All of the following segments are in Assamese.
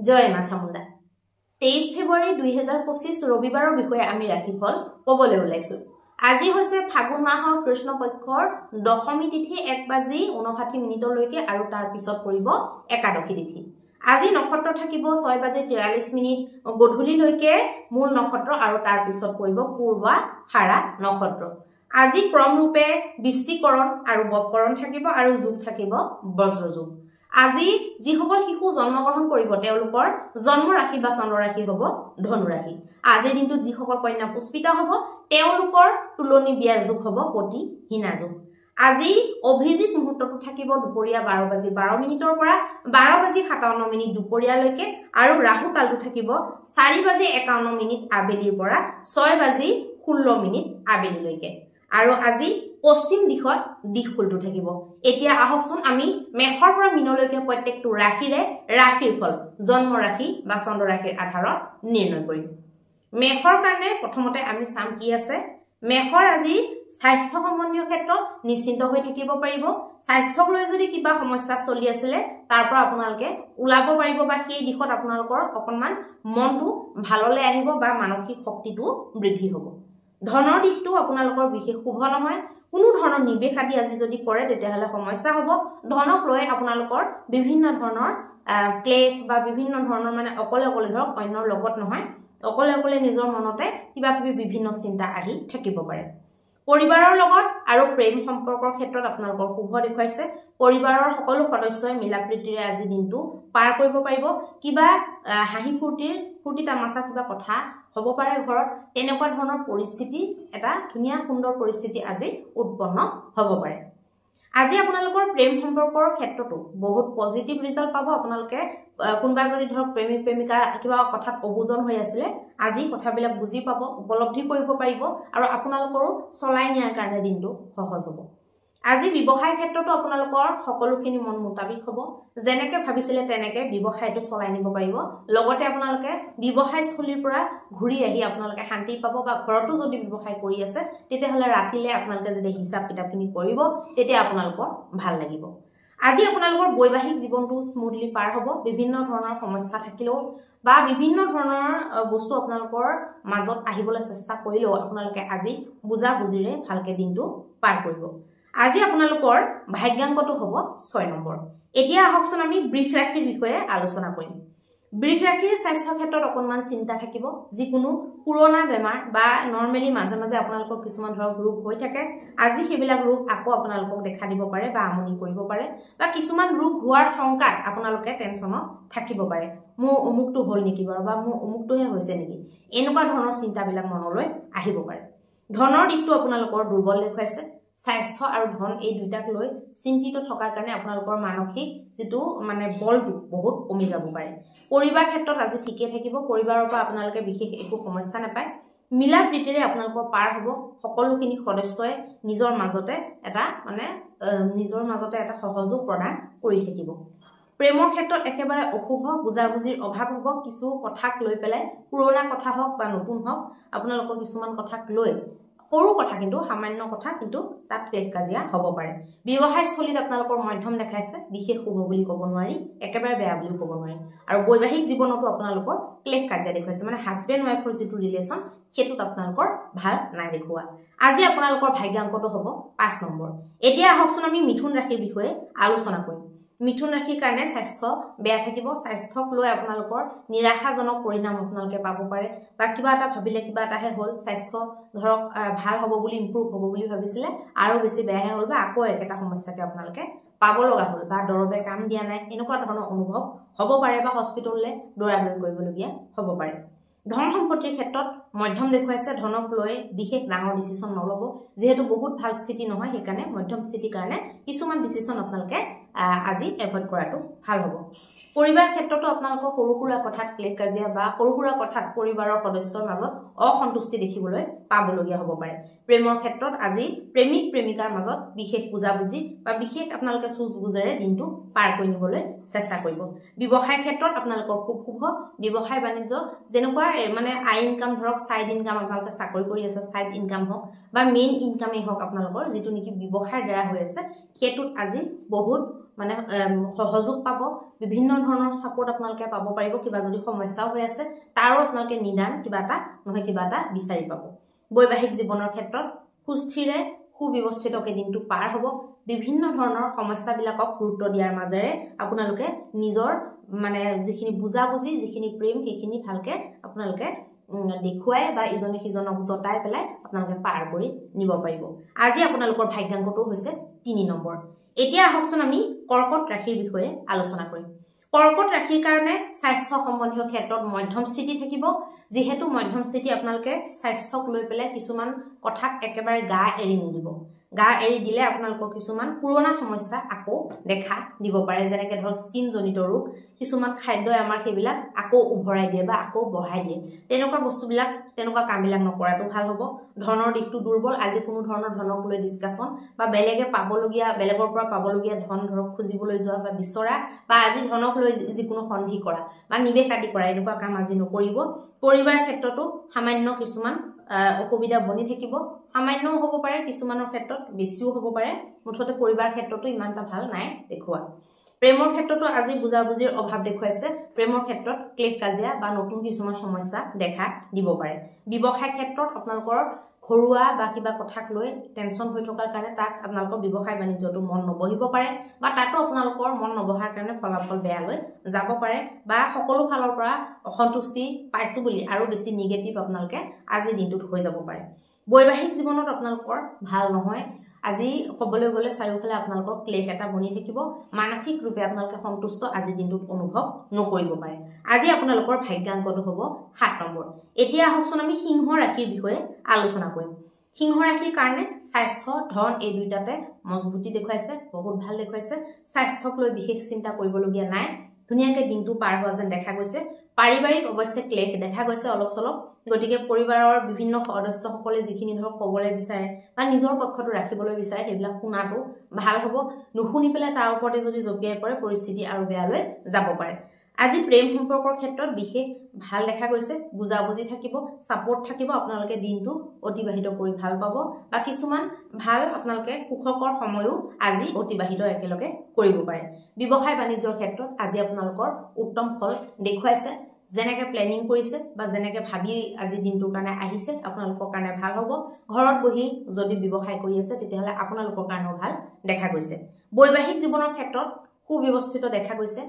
জয় মা চামুণ্ডা 23 ফেব্ৰুৱাৰী 2025 ৰবিবাৰৰ বিষয়ে আমি ৰাশিফল ক'বলৈ ওলাইছো আজি হৈছে ফাগুন মাহৰ কৃষ্ণ পক্ষৰ দশমী তিথি 1:59 আৰু তাৰ পিছত পৰিব একাদশী তিথি আজি নক্ষত্ৰ থাকিব 6:43 গধূলিলৈকে মূল নক্ষত্ৰ আৰু তাৰ পিছত পৰিব পূৰ্বা হাৰা নক্ষত্ৰ আজি ক্ৰম ৰূপে বৃষ্টিকৰণ আৰু বকৰণ থাকিব আৰু যোগ থাকিব বজ্ৰযোগ আজি যিসকল শিশু জন্মগ্ৰহণ কৰিব তেওঁলোকৰ জন্ম ৰাশি বা চন্দ্ৰ ৰাশি হ'ব ধনু ৰাশি আজি দিনটো যিসকল কন্যা পুষ্পিতা হ'ব তেওঁলোকৰ তুলনি বিয়াৰ যোগ হ'ব পতি হিনা যোগ আজি অভিজিত মুহূৰ্তটো থাকিব দুপৰীয়া 12:12 পৰা 12:57 দুপৰীয়ালৈকে আৰু ৰাহু কালটো থাকিব 4:51 আবেলিৰ পৰা 6:16 আবেলিলৈকে আৰু আজি পশ্চিম দিশত দিশফুলটো থাকিব এতিয়া আহকচোন আমি মেঘৰ পৰা মীনলৈকে প্ৰত্যেকটো ৰাশিৰে ৰাশিৰ ফল জন্ম ৰাশি বা চন্দ্ৰ ৰাশিৰ আধাৰত নিৰ্ণয় কৰিম মেঘৰ কাৰণে প্ৰথমতে আমি চাম কি আছে মেঘৰ আজি স্বাস্থ্য সম্বন্ধীয় ক্ষেত্ৰত নিশ্চিন্ত হৈ থাকিব পাৰিব স্বাস্থ্যক লৈ যদি কিবা সমস্যা চলি আছিল তাৰ পৰা আপোনালোকে ওলাব পাৰিব বা সেই দিশত আপোনালোকৰ অকনমান মনটো ভাললৈ আহিব বা মানসিক শক্তিটো বৃদ্ধি হ'ব ধনৰ দিশটো আপোনালোকৰ বিশেষ শুভ নহয় কোনো ধৰণৰ নিবেশ আদি আজি যদি কৰে তেতিয়াহলে সমস্যা হ'ব ধনক লৈ আপোনালোকৰ বিভিন্ন ধৰণৰ ক্লেশ বা বিভিন্ন ধৰণৰ মানে অকলে ধৰক অন্যৰ লগত নহয় অকলে নিজৰ মনতে কিবা কিবি বিভিন্ন চিন্তা আহি থাকিব পাৰে পৰিবাৰৰ লগত আৰু প্ৰেম সম্পৰ্কৰ ক্ষেত্ৰত আপোনালোকৰ শুভ দেখুৱাইছে পৰিবাৰৰ সকলো সদস্যই মিলাপ্ৰীতিৰে আজি দিনটো পাৰ কৰিব পাৰিব কিবা হাঁহি ফূৰ্তি তামাচা কিবা কথা হ'ব পাৰে ঘৰত এনেকুৱা ধৰণৰ পৰিস্থিতি এটা ধুনীয়া সুন্দৰ পৰিস্থিতি আজি উৎপন্ন হ'ব পাৰে আজি আপোনালোকৰ প্ৰেম সম্পৰ্কৰ ক্ষেত্ৰতো বহুত পজিটিভ ৰিজাল্ট পাব আপোনালোকে কোনবা যদি ধৰক প্ৰেমিক প্ৰেমিকা কিবা কথাত অবুজন হৈ আছিল আজি কথাবিলাক বুজি পাব উপলব্ধি কৰিব পাৰিব আৰু আপোনালোকৰো চলাই নিয়াৰ কাৰণে দিনটো সহজ হ'ব আজি ব্যৱসায় ক্ষেত্ৰতো আপোনালোকৰ সকলোখিনি মন মুতাবিক হ'ব যেনেকৈ ভাবিছিলে তেনেকৈ ব্যৱসায়টো চলাই নিব পাৰিব লগতে আপোনালোকে ব্যৱসায়স্থলীৰ পৰা ঘূৰি আহি আপোনালোকে শান্তি পাব বা ঘৰতো যদি ব্যৱসায় কৰি আছে তেতিয়াহলে ৰাতিলে আপোনালোকে যদি হিচাপ কিতাপখিনি কৰিব তেতিয়া আপোনালোকৰ ভাল লাগিব আজি আপোনালোকৰ বৈবাহিক জীৱনটো স্মুথলি পাৰ হ'ব বিভিন্ন ধৰণৰ সমস্যা থাকিলেও বা বিভিন্ন ধৰণৰ বস্তু আপোনালোকৰ মাজত আহিবলৈ চেষ্টা কৰিলেও আপোনালোকে আজি বুজা বুজিৰে ভালকে দিনটো পাৰ কৰিব আজি আপোনালোকৰ ভাগ্যাংকটো হ'ব 6 নম্বৰ এতিয়া আহকচোন আমি বৃষ ৰাশিৰ বিষয়ে আলোচনা কৰিম বৃষ ৰাশিৰ স্বাস্থ্য ক্ষেত্ৰত অকনমান চিন্তা থাকিব যিকোনো পুৰণা বেমাৰ বা নৰমালি মাজে আপোনালোকৰ কিছুমান ধৰক ৰোগ হৈ থাকে আজি সেইবিলাক ৰোগ আকৌ আপোনালোকক দেখা দিব পাৰে বা আমনি কৰিব পাৰে বা কিছুমান ৰোগ হোৱাৰ শংকাত আপোনালোকে টেনচনত থাকিব পাৰে মোৰ অমুকটো হ'ল নেকি বাৰু বা মোৰ অমুকটোহে হৈছে নেকি এনেকুৱা ধৰণৰ চিন্তাবিলাক মনলৈ আহিব পাৰে ধনৰ দিশটো আপোনালোকৰ দুৰ্বল দেখুৱাইছে স্বাস্থ্য আৰু ধন এই দুটাক লৈ চিন্তিত থকাৰ কাৰণে আপোনালোকৰ মানসিক যেটো মানে বলটো বহুত কমি যাব পাৰে পৰিবাৰ ক্ষেত্ৰত আজি ঠিকে থাকিব পৰিবাৰৰ পৰা আপোনালোকে বিশেষ একো সমস্যা নাপায় মিলা প্ৰীতিৰে আপোনালোকৰ পাৰ হ'ব সকলোখিনি সদস্যই নিজৰ মাজতে এটা সহযোগ প্ৰদান কৰি থাকিব প্ৰেমৰ ক্ষেত্ৰত একেবাৰে অশুভ বুজাবুজিৰ অভাৱ হ'ব কিছু কথাক লৈ পেলাই পুৰণা কথা হওক বা নতুন হওক আপোনালোকৰ কিছুমান কথাক লৈ সৰু কথা কিন্তু সামান্য কথা কিন্তু তাত ক্লেশ কাজিয়া হ'ব পাৰে ব্যৱসায়স্থলীত আপোনালোকৰ মধ্যম দেখাইছে বিশেষ শুভ বুলি ক'ব নোৱাৰি একেবাৰে বেয়া বুলি ক'ব নোৱাৰি আৰু বৈবাহিক জীৱনতো আপোনালোকৰ ক্লেশ কাজিয়া দেখুৱাইছে মানে হাজবেণ্ড ওৱাইফৰ যিটো ৰিলেশ্যন সেইটোত আপোনালোকৰ ভাল নাই দেখুৱা আজি আপোনালোকৰ ভাগ্যাংকটো হ'ব 5 নম্বৰ এতিয়া আহকচোন আমি মিথুন ৰাশিৰ বিষয়ে আলোচনা কৰিম মিথুন ৰাশিৰ কাৰণে স্বাস্থ্য বেয়া থাকিব স্বাস্থ্যক লৈ আপোনালোকৰ নিৰাশাজনক পৰিণাম আপোনালোকে পাব পাৰে বা কিবা এটা ভাবিলে কিবা এটাহে হ'ল স্বাস্থ্য ধৰক ভাল হ'ব বুলি ইমপ্ৰুভ হ'ব বুলি ভাবিছিলে আৰু বেছি বেয়াহে হ'ল বা আকৌ একেটা সমস্যাকে আপোনালোকে পাব লগা হ'ল বা দৰবে কাম দিয়া নাই এনেকুৱা ধৰণৰ অনুভৱ হ'ব পাৰে বা হস্পিটেললৈ দৌৰা-দৌৰি কৰিবলগীয়া হ'ব পাৰে ধন সম্পত্তিৰ ক্ষেত্ৰত মধ্যম দেখুৱাইছে ধনক লৈ বিশেষ ডাঙৰ ডিসিশন নলব যেহেতু বহুত ভাল স্থিতি নহয় সেইকাৰণে মধ্যম স্থিতিৰ কাৰণে কিছুমান ডিসিশন আপোনালোকে আজি এভয়েড কৰাটো ভাল হ'ব পৰিবাৰ ক্ষেত্ৰতো আপোনালোকৰ সৰুকুৰা কথাত ক্লেশ কাজিয়া বা সৰুকুৰা কথাত পৰিবাৰৰ সদস্যৰ মাজত অসন্তুষ্টি দেখিবলৈ পাবলগীয়া হ'ব পাৰে প্ৰেমৰ ক্ষেত্ৰত আজি প্ৰেমিক প্ৰেমিকাৰ মাজত বিশেষ বুজাবুজি বা বিশেষ আপোনালোকে সুজ বুজাৰে দিনটো পাৰ কৰি নিবলৈ চেষ্টা কৰিব ব্যৱসায় ক্ষেত্ৰত আপোনালোকৰ খুব শুভ ব্যৱসায় বাণিজ্য যেনেকুৱা মানে আই ইনকাম ধৰক সাইড ইনকাম আপোনালোকে চাকৰি কৰি আছে সাইড ইনকাম হওক বা মেইন ইনকামে হওক আপোনালোকৰ যেটো নেকি ব্যৱসায়ৰ দ্বাৰা হৈ আছে হেতুত আজি বহুত মানে সহযোগ পাব বিভিন্ন ধৰণৰ সাপোৰ্ট আপোনালোকে পাব পাৰিব কিবা যদি সমস্যা হৈ আছে তাৰো আপোনালোকে নিদান কিবা এটা নহয় কিবা এটা বিচাৰি পাব বৈবাহিক জীৱনৰ ক্ষেত্ৰত সুস্থিৰে সুব্যৱস্থিতকে দিনটো পাৰ হ'ব বিভিন্ন ধৰণৰ সমস্যাবিলাকক গুৰুত্ব দিয়াৰ মাজেৰে আপোনালোকে নিজৰ মানে যিখিনি বুজাবুজি যিখিনি প্ৰেম সেইখিনি ভালকে আপোনালোকে দেখুৱাই বা ইজনে সিজনক জটাই পেলাই আপোনালোকে পাৰ কৰি নিব পাৰিব আজি আপোনালোকৰ ভাগ্যাংকটো হৈছে 3 নম্বৰ এতিয়া আহকচোন আমি কৰ্কট ৰাশিৰ বিষয়ে আলোচনা কৰিম কৰ্কট ৰাশিৰ কাৰণে স্বাস্থ্য সম্বন্ধীয় ক্ষেত্ৰত মধ্যম স্থিতি থাকিব যেহেতু মধ্যম স্থিতি আপোনালোকে স্বাস্থ্যক লৈ পেলাই কিছুমান কথাত একেবাৰে গা এৰি নিদিব গা এৰি দিলে আপোনালোকৰ কিছুমান পুৰণা সমস্যা আকৌ দেখা দিব পাৰে যেনেকৈ ধৰক স্কিন জনিত ৰোগ কিছুমান খাদ্যই আমাৰ সেইবিলাক আকৌ উভৰাই দিয়ে বা আকৌ বঢ়াই দিয়ে তেনেকুৱা বস্তুবিলাক তেনেকুৱা কামবিলাক নকৰাটো ভাল হ'ব ধনৰ দিশটো দুৰ্বল আজি কোনো ধৰণৰ ধনক লৈ ডিসকাশন বা বেলেগে পাবলগীয়া বেলেগৰ পৰা পাবলগীয়া ধন ধৰক খুজিবলৈ যোৱা বা বিচৰা বা আজি ধনক লৈ যিকোনো সন্ধি কৰা বা নিবেশ আদি কৰা এনেকুৱা কাম আজি নকৰিব পৰিবাৰ ক্ষেত্ৰতো সামান্য কিছুমান অসুবিধা বনি থাকিব সামান্যও হ'ব পাৰে কিছুমানৰ ক্ষেত্ৰত বেছিও হ'ব পাৰে মুঠতে পৰিবাৰ ক্ষেত্ৰতো ইমানটা ভাল নাই দেখুৱা প্ৰেমৰ ক্ষেত্ৰতো আজি বুজাবুজিৰ অভাৱ দেখুৱাইছে প্ৰেমৰ ক্ষেত্ৰত ক্লেশ কাজিয়া বা নতুন কিছুমান সমস্যা দেখা দিব পাৰে ব্যৱসায় ক্ষেত্ৰত আপোনালোকৰ ঘৰুৱা বা কিবা কথাক লৈ টেনচন হৈ থকাৰ কাৰণে তাক আপোনালোকৰ ব্যৱসায় বাণিজ্যটো মন নবহিব পাৰে বা তাতো আপোনালোকৰ মন নবহাৰ কাৰণে ফলাফল বেয়া লৈ যাব পাৰে বা সকলো ফালৰ পৰা অসন্তুষ্টি পাইছো বুলি আৰু বেছি নিগেটিভ আপোনালোকে আজি দিনটোত হৈ যাব পাৰে বৈবাহিক জীৱনত আপোনালোকৰ ভাল নহয় আজি কবলৈ গলে চাৰিওফালে আপোনালোকৰ ক্লেশ এটা বনি থাকিব মানসিক ৰূপে আপোনালোকে সন্তুষ্ট আজি দিনটোত অনুভৱ নকৰিব পাৰে আজি আপোনালোকৰ ভাগ্যাংকটো হ'ব 7 নম্বৰ এতিয়া আহকচোন আমি সিংহ ৰাশিৰ বিষয়ে আলোচনা কৰিম সিংহ ৰাশিৰ কাৰণে স্বাস্থ্য ধন এই দুইটাতে মজবুতি দেখুৱাইছে বহুত ভাল দেখুৱাইছে স্বাস্থ্যক লৈ বিশেষ চিন্তা কৰিবলগীয়া নাই ধুনিয়াকে দিনটো পাৰ হোৱা যেন দেখা গৈছে পাৰিবাৰিক অৱশ্যে ক্লেশ দেখা গৈছে অলপ চলপ গতিকে পৰিবাৰৰ বিভিন্ন সদস্যসকলে যিখিনি ধৰক ক'বলৈ বিচাৰে বা নিজৰ পক্ষটো ৰাখিবলৈ বিচাৰে সেইবিলাক শুনাটো ভাল হ'ব নুশুনি পেলাই তাৰ ওপৰতে যদি জপিয়াই পৰে পৰিস্থিতি আৰু বেয়ালৈ যাব পাৰে আজি প্ৰেম সম্পৰ্কৰ ক্ষেত্ৰত বিশেষ ভাল দেখা গৈছে বুজাবুজি থাকিব সাপোৰ্ট থাকিব আপোনালোকে দিনটো অতিবাহিত কৰি ভাল পাব বা কিছুমান ভাল আপোনালোকে সুখকৰ সময়ও আজি অতিবাহিত একেলগে কৰিব পাৰে ব্যৱসায় বাণিজ্যৰ ক্ষেত্ৰত আজি আপোনালোকৰ উত্তম ফল দেখুৱাইছে যেনেকে প্লেনিং কৰিছে বা যেনেকে ভাবি আজি দিনটোৰ কাৰণে আহিছে আপোনালোকৰ কাৰণে ভাল হ'ব ঘৰত বহি যদি ব্যৱসায় কৰি আছে তেতিয়াহলে আপোনালোকৰ কাৰণেও ভাল দেখা গৈছে বৈবাহিক জীৱনৰ ক্ষেত্ৰত সুব্যৱস্থিত দেখা গৈছে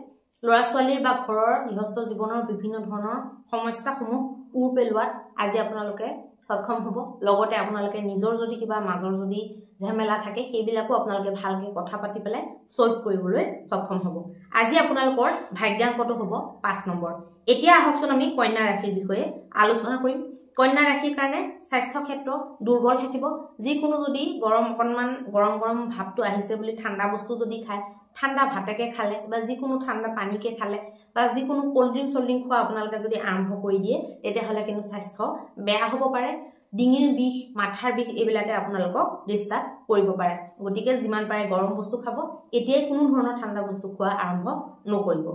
লৰা ছোৱালীৰ বা ঘৰৰ গৃহস্থ জীৱনৰ বিভিন্ন ধৰণৰ সমস্যাসমূহ উৰ পেলোৱাত আজি আপোনালোকে সক্ষম হ'ব লগতে আপোনালোকে নিজৰ যদি কিবা মাজৰ যদি ঝামেলা থাকে সেইবিলাকো আপোনালোকে ভালকে কথা পাতি পেলাই সলভ কৰিবলৈ সক্ষম হ'ব আজি আপোনালোকৰ ভাগ্যাংকটো হ'ব 5 নম্বৰ এতিয়া আহকচোন আমি কন্যা ৰাশিৰ বিষয়ে আলোচনা কৰিম কন্যা ৰাশিৰ কাৰণে স্বাস্থ্য ক্ষেত্ৰ দুৰ্বল থাকিব যিকোনো যদি অকনমান গৰম ভাৱটো আহিছে বুলি ঠাণ্ডা বস্তু যদি খায় ঠাণ্ডা ভাতেকে খালে বা যিকোনো ঠাণ্ডা পানীকে খালে বা যিকোনো কোল্ড ড্ৰিংক খোৱা আপোনালোকে যদি আৰম্ভ কৰি দিয়ে তেতিয়াহলে কিন্তু স্বাস্থ্য বেয়া হ'ব পাৰে ডিঙিৰ বিষ মাথাৰ বিষ এইবিলাকে আপোনালোকক ডিস্টাৰ্ব কৰিব পাৰে গতিকে যিমান পাৰে গৰম বস্তু খাব এতিয়াই কোনো ধৰণৰ ঠাণ্ডা বস্তু খোৱা আৰম্ভ নকৰিব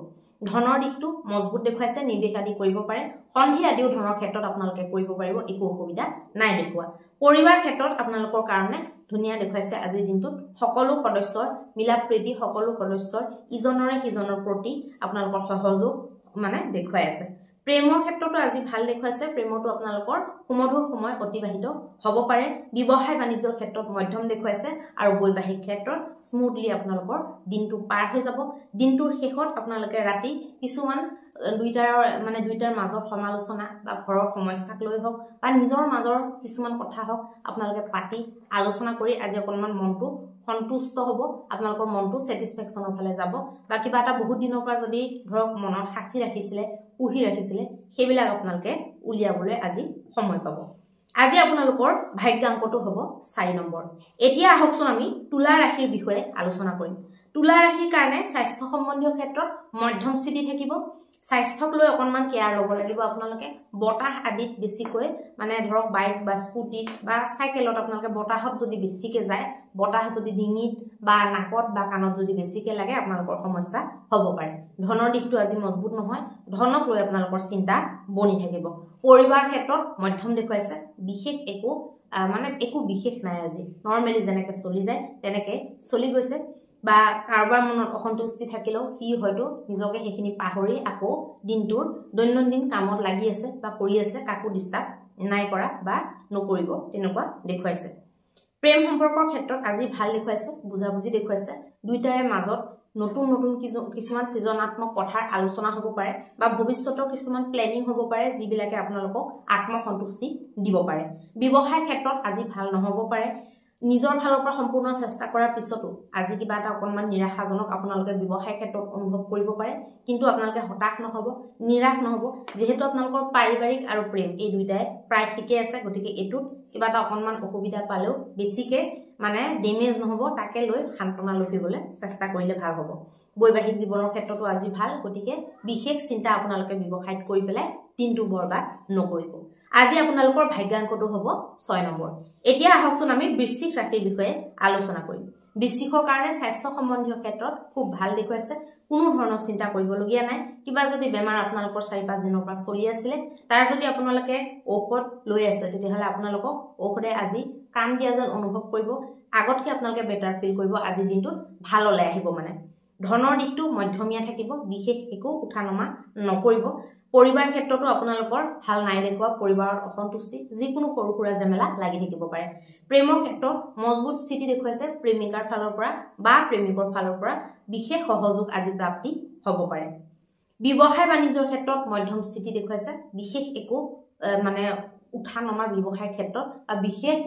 ধনৰ দিশটো মজবুত দেখুৱাইছে নিবেশ আদি কৰিব পাৰে সন্ধি আদিও ধনৰ ক্ষেত্ৰত আপোনালোকে কৰিব পাৰিব একো অসুবিধা নাই দেখুৱা পৰিবাৰ ক্ষেত্ৰত আপোনালোকৰ কাৰণে ধুনিয়া দেখুৱাইছে আজিৰ দিনটোত সকলো সদস্যৰ মিলাপ প্ৰীতি সকলো সদস্যৰ ইজনৰে সিজনৰ প্ৰতি আপোনালোকৰ সহযোগ মানে দেখুৱাই আছে প্ৰেমৰ ক্ষেত্ৰতো আজি ভাল দেখুৱাইছে প্ৰেমটো আপোনালোকৰ সুমধুৰ সময় অতিবাহিত হ'ব পাৰে ব্যৱসায় বাণিজ্যৰ ক্ষেত্ৰত মধ্যম দেখুৱাইছে আৰু বৈবাহিক ক্ষেত্ৰত স্মুথলি আপোনালোকৰ দিনটো পাৰ হৈ যাব দিনটোৰ শেষত আপোনালোকে ৰাতি কিছুমান দুইটাৰ মাজৰ সমালোচনা বা ঘৰৰ সমস্যাক লৈ হওক বা নিজৰ মাজৰ কিছুমান কথা হওক আপোনালোকে পাতি আলোচনা কৰি আজি অকনমান মনটো সন্তুষ্ট হ'ব আপোনালোকৰ মনটো স্যাটিসফ্যাকশনৰ ফালে যাব বা কিবা এটা বহুত দিনৰ পৰা যদি ধৰক মনত হাসি ৰাখিছিলে পুহি ৰাখিছিলে সেইবিলাক আপোনালোকে উলিয়াবলৈ আজি সময় পাব আজি আপোনালোকৰ ভাগ্যাংকটো হ'ব 4 নম্বৰ এতিয়া আহকচোন আমি তুলা ৰাশিৰ বিষয়ে আলোচনা কৰিম তুলা ৰাশিৰ কাৰণে স্বাস্থ্য সম্বন্ধীয় ক্ষেত্ৰত মধ্যম স্থিতি থাকিব স্বাস্থ্যক লৈ অকনমান কেয়াৰ ল'ব লাগিব আপোনালোকে বতাহ আদিত বেছিকৈ মানে ধৰক বাইক বা স্কুটি বা সাইকেলত আপোনালোকে বতাহত যদি বেছিকে যায় বতাহ যদি ডিঙিত বা নাকত বা কাণত যদি বেছিকে লাগে আপোনালোকৰ সমস্যা হ'ব পাৰে ধনৰ দিশটো আজি মজবুত নহয় ধনক লৈ আপোনালোকৰ চিন্তা বনি থাকিব পৰিবাৰ ক্ষেত্ৰত মধ্যম দেখুৱাইছে বিশেষ একো বিশেষ নাই আজি নৰমালি যেনেকৈ চলি যায় তেনেকৈ চলি গৈছে বা কাৰোবাৰ মনত অসন্তুষ্টি থাকিলেও সি হয়তো নিজকে সেইখিনি পাহৰি আকৌ দিনটোৰ দৈনন্দিন কামত লাগি আছে বা কৰি আছে, কাকো ডিস্টাৰ্ব নাই কৰা বা নকৰিব তেনেকুৱা দেখুৱাইছে। প্ৰেম সম্পৰ্কৰ ক্ষেত্ৰত আজি ভাল দেখুৱাইছে, বুজাবুজি দেখুৱাইছে, দুইটাৰে মাজত নতুন নতুন কিছুমান সৃজনাত্মক কথাৰ আলোচনা হ'ব পাৰে বা ভৱিষ্যতৰ কিছুমান প্লেনিং হ'ব পাৰে যিবিলাকে আপোনালোকক আত্মসন্তুষ্টি দিব পাৰে। ব্যৱসায় ক্ষেত্ৰত আজি ভাল নহ'ব পাৰে, নিজৰ ফালৰ পৰা সম্পূৰ্ণ চেষ্টা কৰাৰ পিছতো আজি কিবা এটা অকণমান নিৰাশাজনক আপোনালোকে ব্যৱসায় ক্ষেত্ৰত অনুভৱ কৰিব পাৰে, কিন্তু আপোনালোকে হতাশ নহ'ব, নিৰাশ নহ'ব, যিহেতু আপোনালোকৰ পাৰিবাৰিক আৰু প্ৰেম এই দুইটাই প্ৰায় ঠিকে আছে। গতিকে এইটোত কিবা এটা অকণমান অসুবিধা পালেও বেছিকে মানে ডেমেজ নহ'ব, তাকে লৈ সান্তনা লভিবলৈ চেষ্টা কৰিলে ভাল হ'ব। বৈবাহিক জীৱনৰ ক্ষেত্ৰতো আজি ভাল, গতিকে বিশেষ চিন্তা আপোনালোকে ব্যৱসায়ত কৰি পেলাই দিনটো বৰবাদ নকৰিব। আজি আপোনালোকৰ ভাগ্যাংকটো হ'ব 6 নম্বৰ। এতিয়া আহকচোন আমি বৃশ্চিক ৰাশিৰ বিষয়ে আলোচনা কৰিম। বৃশ্চিকৰ কাৰণে স্বাস্থ্য সম্বন্ধীয় ক্ষেত্ৰত খুব ভাল দেখুৱাইছে, কোনো ধৰণৰ চিন্তা কৰিবলগীয়া নাই। কিবা যদি বেমাৰ আপোনালোকৰ 4-5 দিনৰ পৰা চলি আছিলে, তাৰ যদি আপোনালোকে ঔষধ লৈ আছে, তেতিয়াহ'লে আপোনালোকক ঔষধে আজি কাম দিয়া যেন অনুভৱ কৰিব, আগতকে আপোনালোকে বেটাৰ ফিল কৰিব, আজিৰ দিনটোত ভাললৈ আহিব। মানে ধনৰ দিশটো মধ্যমীয়া থাকিব, বিশেষ একো উঠা নমা নকৰিব। পৰিবাৰ ক্ষেত্ৰতো আপোনালোকৰ ভাল নাই দেখুৱা, পৰিবাৰত অসন্তুষ্টি, যিকোনো সৰু সুৰা জেমেলা লাগি থাকিব পাৰে। প্ৰেমৰ ক্ষেত্ৰত মজবুত স্থিতি দেখুৱাইছে, প্ৰেমিকাৰ ফালৰ পৰা বা প্ৰেমিকৰ ফালৰ পৰা বিশেষ সহযোগ আজি প্ৰাপ্তি হ'ব পাৰে। ব্যৱসায় বাণিজ্যৰ ক্ষেত্ৰত মধ্যম স্থিতি দেখুৱাইছে, বিশেষ একো মানে উঠা নমা ব্যৱসায়ৰ ক্ষেত্ৰত বিশেষ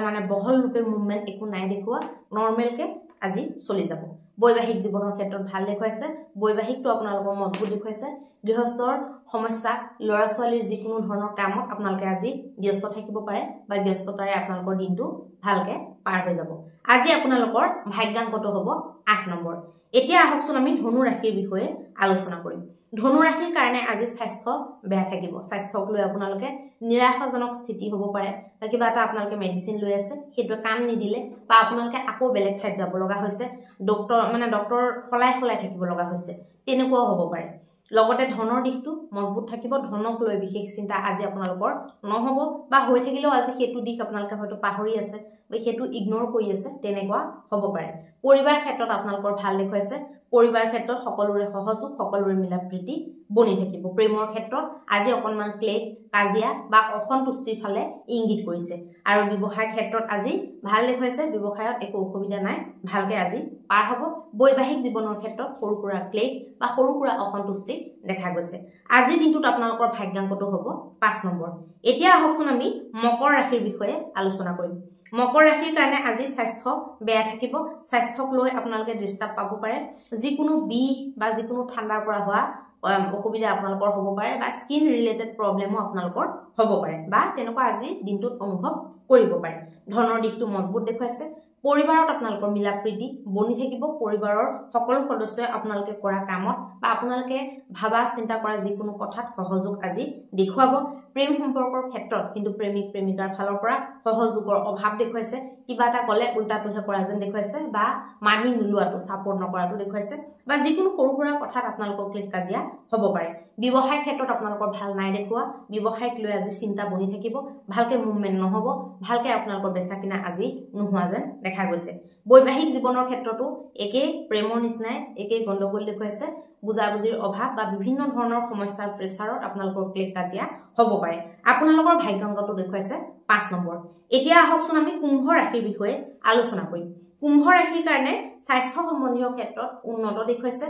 মানে বহল ৰূপে মুভমেন্ট একো নাই দেখুৱা, নৰ্মেলকে আজি চলি যাব। বৈবাহিক জীৱনৰ ক্ষেত্ৰত ভাল দেখুৱাইছে, বৈবাহিকটো আপোনালোকৰ মজবুত দেখুৱাইছে। গৃহস্থৰ সমস্যা, ল'ৰা ছোৱালীৰ যিকোনো ধৰণৰ কামত আপোনালোকে আজি ব্যস্ত থাকিব পাৰে বা ব্যস্ততাৰে আপোনালোকৰ দিনটো ভালকে পাৰ হৈ যাব। আজি আপোনালোকৰ ভাগ্যাংকটো হ'ব 8 নম্বৰ। এতিয়া আহকচোন আমি ধনু ৰাশিৰ বিষয়ে আলোচনা কৰিম। ধনু ৰাশিৰ কাৰণে আজি স্বাস্থ্য বেয়া থাকিব, স্বাস্থ্যক লৈ আপোনালোকে নিৰাশাজনক স্থিতি হ'ব পাৰে বা কিবা এটা আপোনালোকে মেডিচিন লৈ আছে, সেইটো কাম নিদিলে বা আপোনালোকে আকৌ বেলেগ ঠাইত যাব লগা হৈছে, ডক্টৰ সলাই থাকিব লগা হৈছে, তেনেকুৱাও হ'ব পাৰে। লগতে ধনৰ দিশটো মজবুত থাকিব, ধনক লৈ বিশেষ চিন্তা আজি আপোনালোকৰ নহ'ব বা হৈ থাকিলেও আজি সেইটো দিশ আপোনালোকে হয়তো পাহৰি আছে বা সেইটো ইগনোৰ কৰি আছে, তেনেকুৱা হ'ব পাৰে। পৰিবাৰ ক্ষেত্ৰত আপোনালোকৰ ভাল দেখুৱাইছে, পৰিবাৰ ক্ষেত্ৰত সকলোৰে সহযোগ, সকলোৰে মিলা প্ৰীতি বনি থাকিব। প্ৰেমৰ ক্ষেত্ৰত আজি অকণমান ক্লেশ, কাজিয়া বা অসন্তুষ্টিৰ ফালে ইংগিত কৰিছে। আৰু ব্যৱসায় ক্ষেত্ৰত আজি ভাল দেখুৱাইছে, ব্যৱসায়ত একো অসুবিধা নাই, ভালকে আজি পাৰ হ'ব। বৈবাহিক জীৱনৰ ক্ষেত্ৰত সৰু সুৰা ক্লেশ বা সৰু সুৰা অসন্তুষ্টি দেখা গৈছে। আজিৰ দিনটোত আপোনালোকৰ ভাগ্যাংকটো হ'ব 5 নম্বৰ। এতিয়া আহকচোন আমি মকৰ ৰাশিৰ বিষয়ে আলোচনা কৰিম। মকৰ ৰাশিৰ কাৰণে আজি স্বাস্থ্য বেয়া থাকিব, স্বাস্থ্যক লৈ আপোনালোকে ডিস্টাৰ্ব পাব পাৰে, যিকোনো বিষ বা যিকোনো ঠাণ্ডাৰ পৰা হোৱা অসুবিধা আপোনালোকৰ হ'ব পাৰে বা স্কিন ৰিলেটেড প্ৰব্লেমো আপোনালোকৰ হ'ব পাৰে বা তেনেকুৱা আজি দিনটোত অনুভৱ কৰিব পাৰে। ধনৰ দিশটো মজবুত দেখুৱাইছে, পৰিবাৰত আপোনালোকৰ মিলা প্ৰীতি বনি থাকিব, পৰিবাৰৰ সকলো সদস্যই আপোনালোকে কৰা কামত বা আপোনালোকে ভাবা চিন্তা কৰা যিকোনো কথাত সহযোগ আজি দেখুৱাব। প্ৰেম সম্পৰ্কৰ ক্ষেত্ৰত কিন্তু প্ৰেমিক প্ৰেমিকাৰ ফালৰ পৰা সহযোগৰ অভাৱ দেখুৱাইছে, কিবা এটা ক'লে উল্টাটোহে কৰা যেন দেখুৱাইছে বা মানি নোলোৱাটো, ছাপোৰ্ট নকৰাটো দেখুৱাইছে বা যিকোনো সৰু সুৰা কথাত আপোনালোকৰ ক্লেশ কাজিয়া হ'ব পাৰে। ব্যৱসায় ক্ষেত্ৰত আপোনালোকৰ ভাল নাই দেখুৱা, ব্যৱসায়ক লৈ আজি চিন্তা বনি থাকিব, ভালকে মুভমেন্ট নহ'ব, ভালকে আপোনালোকৰ বেচা কিনা আজি নোহোৱা যেন দেখা গৈছে। বৈবাহিক জীৱনৰ ক্ষেত্ৰতো একেই, প্ৰেমৰ নিচিনাই একেই গণ্ডগোল দেখুৱাইছে, বুজাবুজিৰ অভাৱ বা বিভিন্ন ধৰণৰ সমস্যাৰ প্ৰেছাৰত আপোনালোকৰ ক্লেশ কাজিয়া হ'ব পাৰে। আপোনালোকৰ ভাগ্যাংকটো দেখুৱাইছে 5 নম্বৰ। এতিয়া আহকচোন আমি কুম্ভ ৰাশিৰ বিষয়ে আলোচনা কৰিম। কুম্ভ ৰাশিৰ কাৰণে স্বাস্থ্য সম্বন্ধীয় ক্ষেত্ৰত উন্নত দেখুৱাইছে।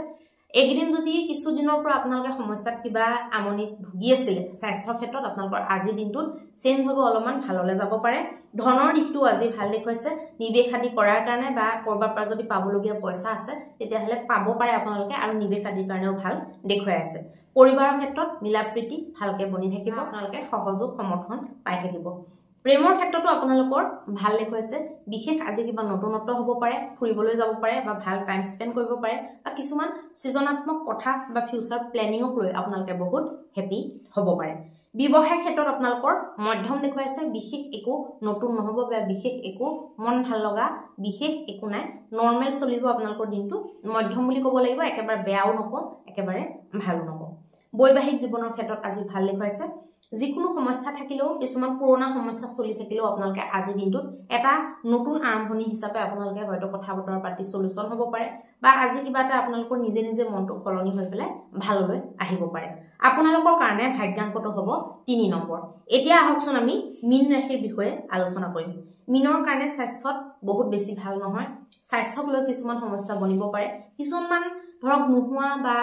এইকেইদিন যদি কিছুদিনৰ পৰা আপোনালোকে সমস্যাত কিবা আমনিত ভুগি আছিলে স্বাস্থ্যৰ ক্ষেত্ৰত, আপোনালোকৰ আজিৰ দিনটোত চেঞ্জ হ'ব, অলপমান ভাললৈ যাব পাৰে। ধনৰ দিশটো আজি ভাল দেখুৱাইছে, নিৱেশ আদি কৰাৰ কাৰণে বা কৰবাৰ পৰা যদি পাবলগীয়া পইচা আছে তেতিয়াহ'লে পাব পাৰে আপোনালোকে, আৰু নিৱেশ আদিৰ কাৰণেও ভাল দেখুৱাই আছে। পৰিবাৰৰ ক্ষেত্ৰত মিলা প্ৰীতি ভালকে বনি থাকিব, আপোনালোকে সহযোগ সমৰ্থন পাই থাকিব। প্ৰেমৰ ক্ষেত্ৰতো আপোনালোকৰ ভাল দেখুৱাইছে, বিশেষ আজি কিবা নতুনত্ব হ'ব পাৰে, ফুৰিবলৈ যাব পাৰে বা ভাল টাইম স্পেণ্ড কৰিব পাৰে বা কিছুমান সৃজনাত্মক কথা বা ফিউচাৰ প্লেনিঙক লৈ আপোনালোকে বহুত হেপী হ'ব পাৰে। ব্যৱসায় ক্ষেত্ৰত আপোনালোকৰ মধ্যম দেখুৱাইছে, বিশেষ একো নতুন নহ'ব বা বিশেষ একো মন ভাল লগা বিশেষ একো নাই, নৰ্মেল চলিব আপোনালোকৰ দিনটো, মধ্যম বুলি ক'ব লাগিব, একেবাৰে বেয়াও নকওঁ, একেবাৰে ভালো নকওঁ। বৈবাহিক জীৱনৰ ক্ষেত্ৰত আজি ভাল দেখুৱাইছে, যিকোনো সমস্যা থাকিলেও কিছুমান পুৰণা সমস্যা চলি থাকিলেও আপোনালোকে আজি দিনটোত এটা নতুন আৰম্ভণি হিচাপে আপোনালোকে হয়তো কথা বতৰা পাতি সলিউশন হ'ব পাৰে বা আজি কিবা এটা আপোনালোকৰ নিজে নিজে মনটো সলনি হৈ পেলাই ভাললৈ আহিব পাৰে আপোনালোকৰ কাৰণে ভাগ্যাংকটো হ'ব 3 নম্বৰ এতিয়া আহকচোন আমি মীন ৰাশিৰ বিষয়ে আলোচনা কৰিম মীনৰ কাৰণে স্বাস্থ্যত বহুত বেছি ভাল নহয় স্বাস্থ্যক লৈ কিছুমান সমস্যা বনিব পাৰে কিছুমান ধৰক নোহোৱা বা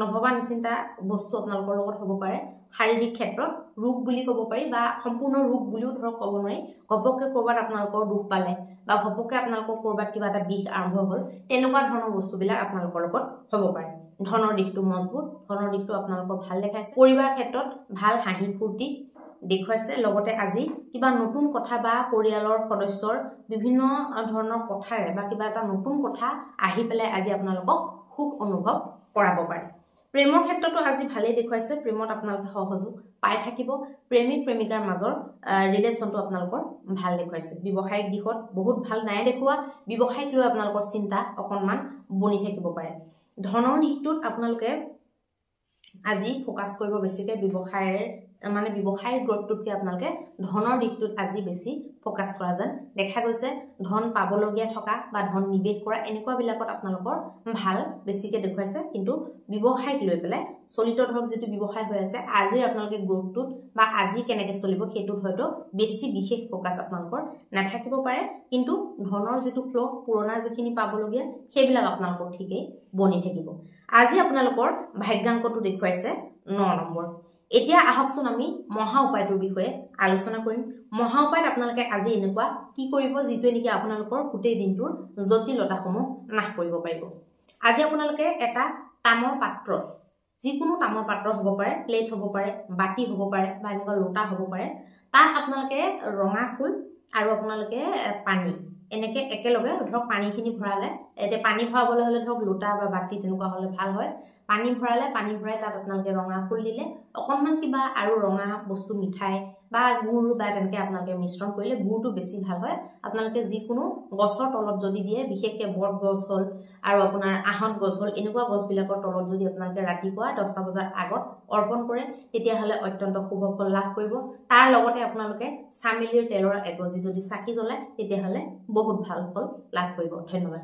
নভবা নিচিন্তা বস্তু আপোনালোকৰ লগত হ'ব পাৰে শাৰীৰিক ক্ষেত্ৰত ৰোগ বুলি ক'ব পাৰি বা সম্পূৰ্ণ ৰোগ বুলিও ধৰক ক'ব নোৱাৰি ঘপককে কৰবাত আপোনালোকৰ দুখ পালে বা ঘপককে আপোনালোকৰ কৰবাত কিবা এটা বিষ আৰম্ভ হ'ল তেনেকুৱা ধৰণৰ বস্তুবিলাক আপোনালোকৰ লগত হ'ব পাৰে ধনৰ দিশটো মজবুত ধনৰ দিশটো আপোনালোকৰ ভাল দেখাইছে পৰিবাৰ ক্ষেত্ৰত ভাল হাঁহি ফূৰ্তি দেখুৱাইছে লগতে আজি কিবা নতুন কথা বা পৰিয়ালৰ সদস্যৰ বিভিন্ন ধৰণৰ কথাৰে বা কিবা এটা নতুন কথা আহি পেলাই আজি আপোনালোকক খুব অনুভৱ কৰাব পাৰে প্ৰেমৰ ক্ষেত্ৰতো আজি ভালেই দেখুৱাইছে প্ৰেমত আপোনালোকে সহযোগ পাই থাকিব প্ৰেমিক প্ৰেমিকাৰ মাজৰ ৰিলেচনটো আপোনালোকৰ ভাল দেখুৱাইছে ব্যৱসায়িক দিশত বহুত ভাল নাই দেখুৱা ব্যৱসায়িক লৈ আপোনালোকৰ চিন্তা অকণমান বনি থাকিব পাৰে ধনৰ দিশটোত আপোনালোকে আজি ফোকাস কৰিব বেছিকে ব্যৱসায়ৰ গ্ৰথটোতকে আপোনালোকে ধনৰ দিশটোত আজি বেছি ফোকাস কৰা যেন দেখা গৈছে ধন পাবলগীয়া থকা বা ধন নিবেশ কৰা এনেকুৱা বিলাকত আপোনালোকৰ ভাল বেছিকে দেখুৱাইছে কিন্তু ব্যৱসায়িক লৈ পেলাই চলিত ধৰক যেটো ব্যৱসায় হৈ আছে আজিৰ আপোনালোকে গ্ৰথটোত বা আজি কেনেকৈ চলিব হেতুত হয়তো বেছি বিশেষ ফোকাস আপোনালোকৰ নাথাকিব পাৰে কিন্তু ধনৰ যেটো ফ্লো পুৰণা যিখিনি পাবলগীয়া সেইবিলাক আপোনালোকৰ ঠিকই বনি থাকিব আজি আপোনালোকৰ ভাগ্যাংকটো দেখুৱাইছে 9 নম্বৰ এতিয়া আহকচোন আমি মহা উপায়টোৰ বিষয়ে আলোচনা কৰিম মহা উপায়ত আপোনালোকে আজি এনেকুৱা কি কৰিব যিটো নেকি আপোনালোকৰ গোটেই দিনটোৰ জটিলতাসমূহ নাশ কৰিব পাৰিব আজি আপোনালোকে এটা তামৰ পাত্ৰ যিকোনো তামৰ পাত্ৰ হ'ব পাৰে প্লেট হ'ব পাৰে বাটি হ'ব পাৰে বা এনেকুৱা লোটা হ'ব পাৰে তাত আপোনালোকে ৰঙা ফুল আৰু আপোনালোকে পানী এনেকে একেলগে ধৰক পানীখিনি ভৰালে এতে পানী ভৰাবলৈ হলে ধৰক লোটা বা বাটি তেনেকুৱা হলে ভাল হয় পানী ভৰালে পানী ভৰাই তাত আপোনালোকে ৰঙা ফুল দিলে অকণমান কিবা আৰু ৰঙা বস্তু মিঠাই বা গুড় বা তেনেকে আপোনালোকে মিশ্ৰণ কৰিলে গুড়টো বেছি ভাল হয় আপোনালোকে যিকোনো গছৰ তলত যদি দিয়ে বিশেষকৈ বট গছ হল আৰু আপোনাৰ আহত গছ হল এনেকুৱা গছবিলাকৰ তলত যদি আপোনালোকে ৰাতিপুৱা 10টা বজাৰ আগত অৰ্পণ কৰে তেতিয়া হলে অত্যন্ত শুভ ফল লাভ কৰিব তাৰ লগতে আপোনালোকে চামেলিৰ তেলৰ এগজি যদি চাকি জ্বলায় তেতিয়া হলে বহুত ভাল ফল লাভ কৰিব ধন্যবাদ